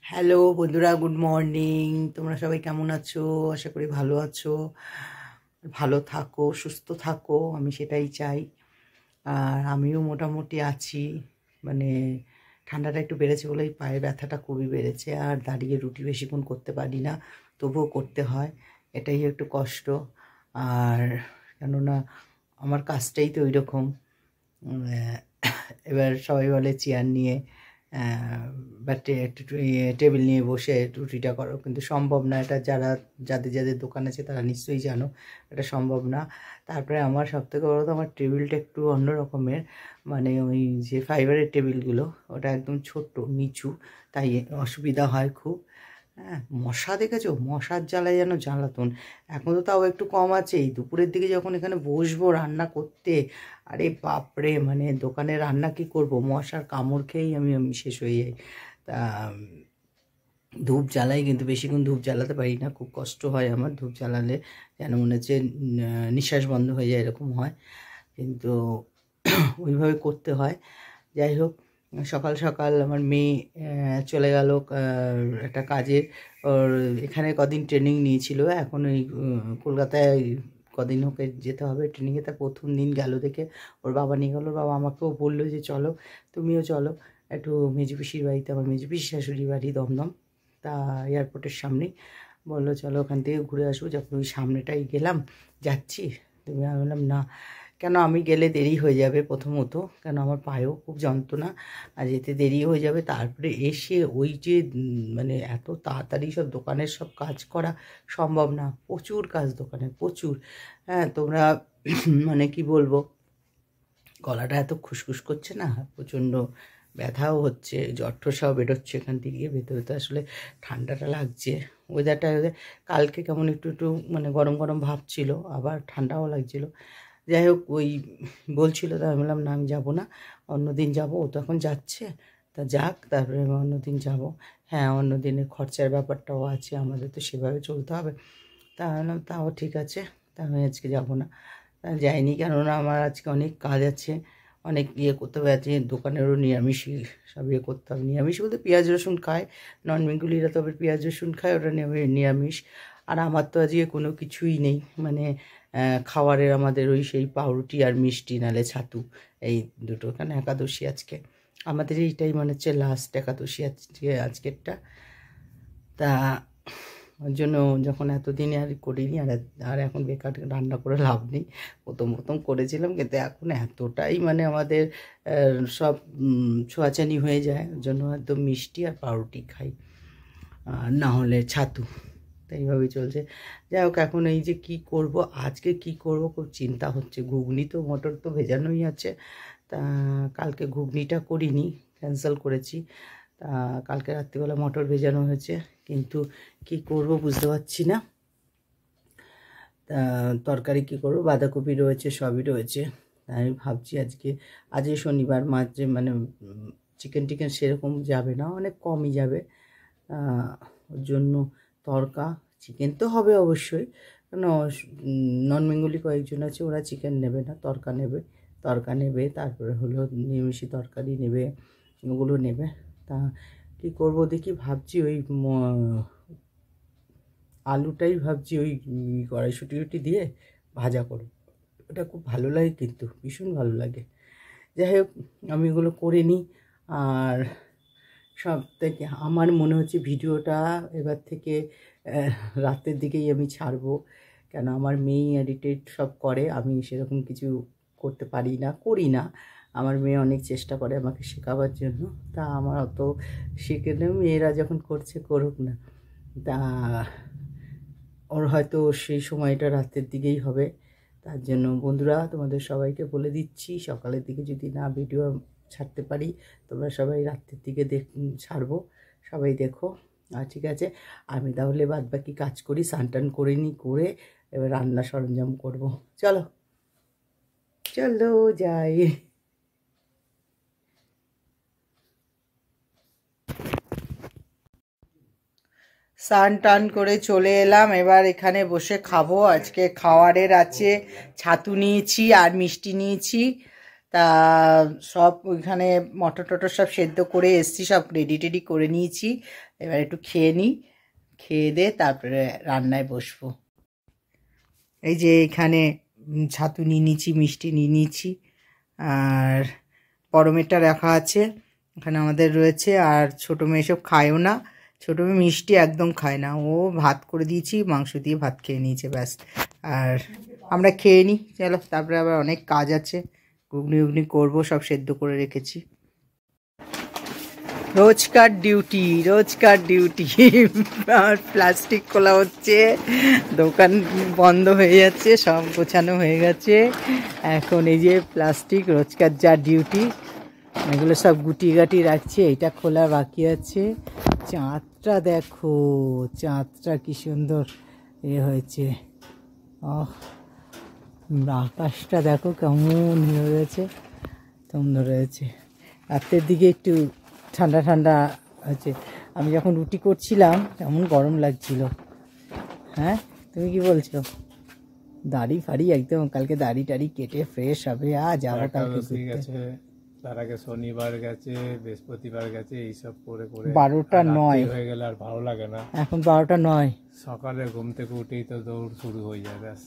Hello বন্ধুরা, good morning. তোমরা সবাই কেমন আছো? আশা করি ভালো আছো, ভালো থাকো, সুস্থ থাকো, আমি সেটাই চাই। আর আমিও মোটামুটি আছি। মানে ঠান্ডাটা একটু বেড়েছে বলেই পায়ের ব্যথাটা খুবই বেড়েছে, আর দাঁড়িয়ে রুটি বেশিক্ষণ করতে পারি না, তবুও করতে হয়, এটাই একটু কষ্ট। আর কেননা আমার কাজটাই তো ওই রকম। এবার সবাই বলে চেয়ার নিয়ে বা টেবিল নিয়ে বসে রুটিটা করো, কিন্তু সম্ভব না এটা। যাদের যাদের দোকান আছে তারা নিশ্চয়ই জানো এটা সম্ভব না। তারপরে আমার সবথেকে বড় তো আমার টেবিলটা একটু অন্য রকমের, মানে ওই যে ফাইবারের টেবিলগুলো, ওটা একদম ছোট্ট নিচু, তাই অসুবিধা হয় খুব। হ্যাঁ, মশা দেখেছো? মশার জ্বালায় যেন জ্বালাতন। এখন তো তাও একটু কম আছে। এই দুপুরের দিকে যখন এখানে বসবো রান্না করতে, আরে বাপরে, মানে দোকানে রান্না কি করব, মশার কামড় খেয়েই আমি শেষ হয়ে যাই। তা ধূপ জ্বালাই, কিন্তু বেশিক্ষণ ধূপ জ্বালাতে পারি না, খুব কষ্ট হয় আমার ধূপ জ্বালালে, যেন মনে হচ্ছে নিঃশ্বাস বন্ধ হয়ে যায়, এরকম হয়। কিন্তু ওইভাবে করতে হয়। যাই হোক, সকাল সকাল আমার মেয়ে চলে গেল একটা কাজে। ওর এখানে কদিন ট্রেনিং নিয়েছিল, এখন ওই কলকাতায় কদিন ওকে যেতে হবে ট্রেনিংয়ে। তার প্রথম দিন গেল দেখে ওর বাবা নিয়ে গেলো। ওর বাবা আমাকেও বললো যে চলো, তুমিও চলো একটু মেজো পিসির বাড়িতে, আমার মেজো পিসি শাশুড়ি বাড়ি দমদম, তা এয়ারপোর্টের সামনেই। বললো চলো ওখান থেকে ঘুরে আসবো। যখন ওই সামনেটাই গেলাম, যাচ্ছি, তুমি, আমি বললাম না, কেন আমি গেলে দেরি হয়ে যাবে প্রথমত, কেন আমার পায়েও খুব যন্ত্রণা, আর যেতে দেরি হয়ে যাবে। তারপরে এসে ওই যে মানে এত তাড়াতাড়ি সব দোকানের সব কাজ করা সম্ভব না, প্রচুর কাজ দোকানে, প্রচুর। হ্যাঁ, তোমরা মানে কি বলবো, গলাটা এত খুসখুস করছে না, প্রচণ্ড ব্যথাও হচ্ছে, জ্বর ঠোসাও বেরোচ্ছে এখান থেকে, ভেতরে তো আসলে ঠান্ডাটা লাগছে। ওয়েদারটা কালকে কেমন একটু একটু মানে গরম গরম ভাব ছিল, আবার ঠান্ডাও লাগছিল। যাই হোক, ওই বলছিল, তা আমি বললাম না, আমি যাবো না, অন্য দিন যাবো, ও তো এখন যাচ্ছে, তা যাক, তারপরে আমি অন্য দিন যাবো। হ্যাঁ, অন্য দিনের খরচার ব্যাপারটাও আছে, আমাদের তো সেভাবে চলতে হবে। তা আমি বললাম তাও ঠিক আছে, তা আমি আজকে যাবো না। তা যাইনি, কেননা আমার আজকে অনেক কাজ আছে, অনেক করতে হবে। আজকে দোকানেরও নিরামিষই সব করতে হবে। নিরামিষ বলতে পেঁয়াজ রসুন খায়, নন বেঙ্গলিরা তবে পেঁয়াজ রসুন খায়, ওটা নিরামিষ। আর আমার তো আজকে কোনো কিছুই নেই, মানে খাবারের আমাদের ওই সেই পাউরুটি আর মিষ্টি, নালে ছাতু, এই দুটো। কেন একাদশী আজকে আমাদের, এইটাই মনে হচ্ছে লাস্ট একাদশী আজকেরটা। তা ওর জন্য যখন এতদিনে আর করিনি, আর এখন বেকার রান্না করে লাভ নেই। প্রথম প্রথম করেছিলাম, কিন্তু এখন এতটাই মানে আমাদের সব ছোঁয়াছানি হয়ে যায়, ওর জন্য একদম মিষ্টি আর পাউরুটি খাই, না হলে ছাতু, তাই এইভাবেই চলছে। যাই হোক, এখন এই যে কি করব, আজকে কি করব খুব চিন্তা হচ্ছে। ঘুগনি তো, মটর তো ভেজানোই আছে, তা কালকে ঘুগনিটা করিনি, ক্যান্সেল করেছি। তা কালকে রাত্রিবেলা মটর ভেজানো হয়েছে, কিন্তু কি করব বুঝতে পারছি না। তা তরকারি কি করব, বাঁধাকপি রয়েছে, সবই রয়েছে। আমি ভাবছি আজকে শনিবার, মাছ মানে চিকেন টিকেন সেরকম যাবে না, অনেক কমই যাবে। ওর জন্য তরকা, চিকেন তো হবে অবশ্যই, কেন নন বেঙ্গলি কয়েকজন আছে, ওরা চিকেন নেবে না, তরকা নেবে, তারপরে হলো নিরামিষি তরকারি নেবে, ওগুলো নেবে। তা কী করব দেখি, ভাবছি ওই আলুটাই ভাবছি ওই কড়াইশুঁটি দিয়ে ভাজা করব, ওটা খুব ভালো লাগে, কিন্তু ভীষণ ভালো লাগে। যাই হোক, আমি এগুলো করে নিই। আর সব থেকে আমার মনে হচ্ছে ভিডিওটা এবার থেকে রাতের দিকেই আমি ছাড়বো, কেন আমার মেয়ে এডিটেড সব করে, আমি সেরকম কিছু করতে পারি না, করি না। আমার মেয়ে অনেক চেষ্টা করে আমাকে শেখাবার জন্য, তা আমার অত শিখে নেই, মেয়েরা যখন করছে করুক না। তা ওর হয়তো সেই সময়টা রাতের দিকেই হবে। তার জন্য বন্ধুরা, তোমাদের সবাইকে বলে দিচ্ছি, সকালের দিকে যদি না ভিডিও ছাড়তে পারি, তোমরা সবাই রাত্রের দিকে ছাড়বো, সবাই দেখো। আর ঠিক আছে, আমি তাহলে বাদবাকি কাজ করি, স্নান টান করে নিই, করে এবার রান্না সরঞ্জাম করব। চলো চলো যাই। স্নান টান করে চলে এলাম, এবার এখানে বসে খাবো। আজকে খাওয়ারের আছে, ছাতু নিয়েছি আর মিষ্টি নিয়েছি। তা সব ওইখানে মটর টটর সব সেদ্ধ করে এসছি, সব রেডি টেডি করে নিয়েছি। এবার একটু খেয়ে নিই, খেয়ে দিয়ে তারপরে রান্নায় বসবো। এই যে এখানে ছাতু নিয়ে নিয়েছি, মিষ্টি নিয়ে নিয়েছি, আর পরমেরটা রাখা আছে এখানে আমাদের রয়েছে। আর ছোটো মেয়ে এসব খায়ও না, ছোটো মেয়ে মিষ্টি একদম খায় না, ও ভাত করে দিয়েছি, মাংস দিয়ে ভাত খেয়ে নিয়েছে ব্যাস। আর আমরা খেয়ে নিই, চলো তারপরে আবার অনেক কাজ আছে, ঘুগনি ঘুগনি করবো, সব সেদ্ধ করে রেখেছি। রোজকার ডিউটি আর প্লাস্টিক খোলা হচ্ছে, দোকান বন্ধ হয়ে যাচ্ছে, সব গোছানো হয়ে গেছে। এখন এই যে প্লাস্টিক, রোজকার যা ডিউটি, এগুলো সব গুটি গাটি রাখছি, এইটা খোলা বাকি আছে। চাঁদটা দেখো, চাঁদটা কি সুন্দর হয়েছে, আকাশটা দেখো কেমন হয়ে রয়েছে, সুন্দর রয়েছে। রাতের দিকে একটু ঠান্ডা ঠান্ডা হচ্ছে। আমি যখন রুটি করছিলাম কেমন গরম লাগছিল। হ্যাঁ, তুমি কি বলছো? দাড়ি ফাড়ি একদম, কালকে দাড়ি টাড়ি কেটে ফ্রেশ হবে, যাবো কালকে ঘুরতে। তার আগে শনিবার গেছে, বৃহস্পতিবার গেছে, এইসব করে করে 12টা 9 হয়ে গেলে আর ভালো লাগে না। এখন 12টা 9। সকালে ঘুম থেকে উঠেই তো দৌড় শুরু হয়ে যায়, ব্যাস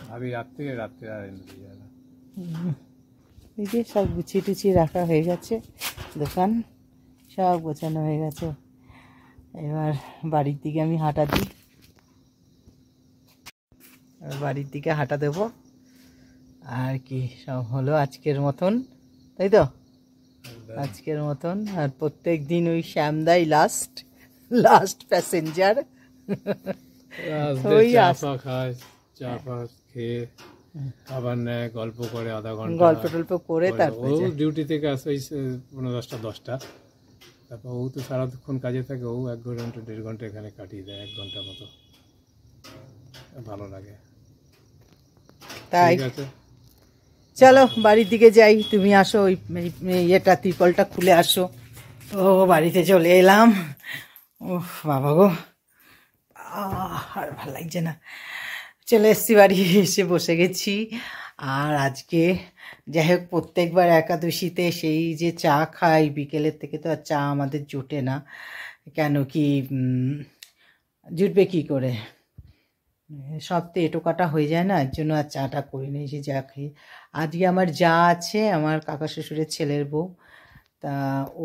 ভাবি রাত্রে আর এনে যায় না। এই যে সব গুছিয়ে টুছিয়ে রাখা হয়ে গেছে, দোকান সব গোছানো হয়ে গেছে। এবার বাড়ির দিকে আমি হাঁটা দিই, বাড়ির দিকে হাঁটা দেব। আর কি সব হলো আজকের মতন, তাই তো? আজকের মতন। আর প্রত্যেক দিন ওই শ্যামদাই লাস্ট প্যাসেঞ্জার, ওই চা খায়, চা খেয়ে আবার নেয়, গল্প করে আধা ঘন্টা, গল্প টল্প করে তারপর ও ডিউটি থেকে আসে 9:10 তারপর ও তো সারাক্ষণ কাজে থাকে, ও 1 ঘন্টা 1.5 ঘন্টা এখানে কাটিয়ে দেয়, 1 ঘন্টা মতো, ভালো লাগে। তাই চলো বাড়ির দিকে যাই, তুমি আসো, ওই ইয়েটা ত্রিপলটা খুলে আসো। ও বাড়িতে চলে এলাম, ও বাবা গো, আর ভালো লাগছে না। চলে এসছি বাড়ি, এসে বসে গেছি। আর আজকে যাই হোক, প্রত্যেকবার একাদশীতে সেই যে চা খাই বিকেলের থেকে, তো আর চা আমাদের জোটে না, কেন কি জুটবে কি করে, সব তো এটো কাটা হয়ে যায় না, এর জন্য আর চাটা করি নি, সে যা খাই। আজকে আমার যা আছে, আমার কাকা শ্বশুরের ছেলের বউ, তা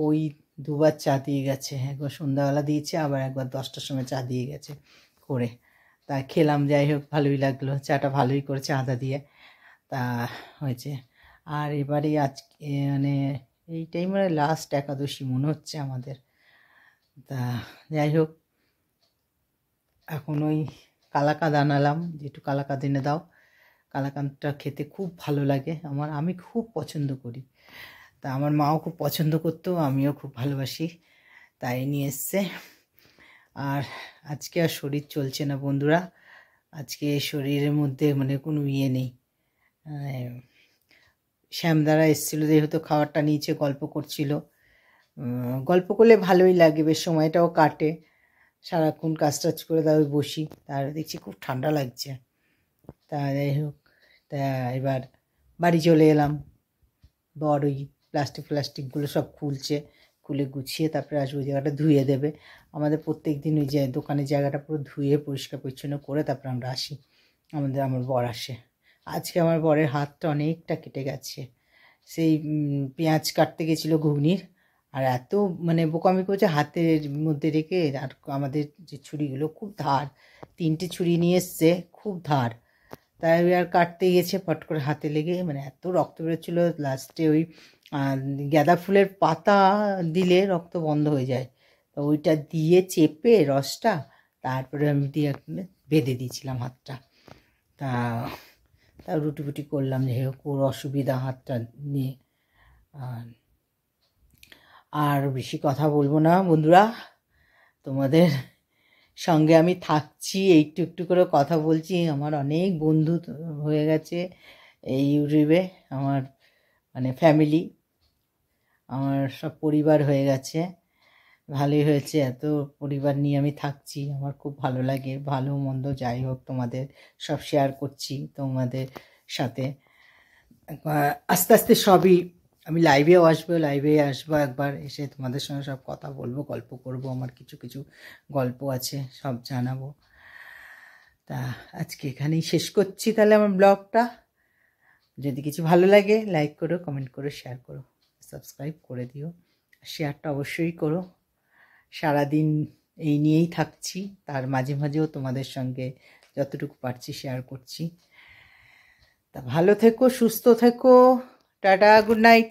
ওই 2বার চা দিয়ে গেছে, একবার সন্ধ্যাবেলা দিয়েছে, আবার একবার 10টার সময় চা দিয়ে গেছে করে। তা খেলাম, যাই হোক ভালোই লাগলো, চাটা ভালোই করেছে আদা দিয়ে, তা হয়েছে। আর এবারে আজকে মানে এইটাই মানে লাস্ট একাদশী মনে হচ্ছে আমাদের। তা যাই হোক, এখন ওই কালাকাঁদ আনালাম, যে একটু কালাকাঁদ এনে দাও, কালাকাঁদটা খেতে খুব ভালো লাগে আমার, আমি খুব পছন্দ করি। তা আমার মাও খুব পছন্দ করতো, আমিও খুব ভালোবাসি, তাই নিয়ে এসছে। আর আজকে আর শরীর চলছে না বন্ধুরা, আজকে শরীরের মধ্যে মানে কোনো ইয়ে নেই। শ্যামদারা এসেছিলো, যেহেতু খাবারটা নিচে গল্প করছিল, গল্প করলে ভালোই লাগে, বেশ সময়টাও কাটে, সারাক্ষণ কাজ টাজ করে তারপর বসি, তার দেখছি খুব ঠান্ডা লাগছে। তা যাই হোক, তা এবার বাড়ি চলে এলাম, বড় ওই প্লাস্টিকগুলো সব খুলে গুছিয়ে তারপরে আসবো, জায়গাটা ধুয়ে দেবে আমাদের, প্রত্যেক দিন ওই যে দোকানের জায়গাটা পুরো ধুয়ে পরিষ্কার পরিচ্ছন্ন করে তারপরে আমরা আসি, আমার বর আসে। আজকে আমার বরের হাতটা অনেকটা কেটে গেছে, সেই পেঁয়াজ কাটতে গেছিলো ঘুগনির, আর এত মানে বোকামি করছে, হাতের মধ্যে রেখে, আর আমাদের যে ছুরিগুলো খুব ধার, 3টে ছুরি নিয়ে এসছে, খুব ধার, তাই আর কাটতে গেছে, পট করে হাতে লেগে মানে এত রক্ত বেরোচ্ছিলো, লাস্টে ওই গাঁদা ফুলের পাতা দিলে রক্ত বন্ধ হয়ে যায়, তো ওইটা দিয়ে চেপে রসটা, তারপরে আমি দিয়ে বেঁধে দিয়েছিলাম হাতটা। তা রুটি ফুটি করলাম, যাই হোক ওর অসুবিধা হাতটা নিয়ে। আর বেশি কথা বলবো না বন্ধুরা, তোমাদের সঙ্গে আমি থাকছি, একটু করে কথা বলছি, আমার অনেক বন্ধু হয়ে গেছে এই ইউটিউবে, আমার মানে ফ্যামিলি, আমার সব পরিবার হয়ে গেছে, ভালোই হয়েছে, এত পরিবার নিয়ে আমি থাকছি, আমার খুব ভালো লাগে, ভালো মন্দ যাই হোক তোমাদের সব শেয়ার করছি তোমাদের সাথে। আস্তে আস্তে সবই আমি লাইভে আসবো একবার, এসে তোমাদের সঙ্গে সব কথা বলবো, গল্প করব, আমার কিছু কিছু গল্প আছে সব জানাবো। তা আজকে এখানেই শেষ করছি তাহলে আমার ব্লগটা। যদি কিছু ভালো লাগে লাইক করো, কমেন্ট করো, শেয়ার করো, সাবস্ক্রাইব করে দিও। শেয়ারটা অবশ্যই করো। সারাদিন এই নিয়েই থাকছি, তার মাঝে মাঝেও তোমাদের সঙ্গে যতটুকু পারছি শেয়ার করছি। তা ভালো থেকো, সুস্থ থেকো, টাটা, গুড নাইট।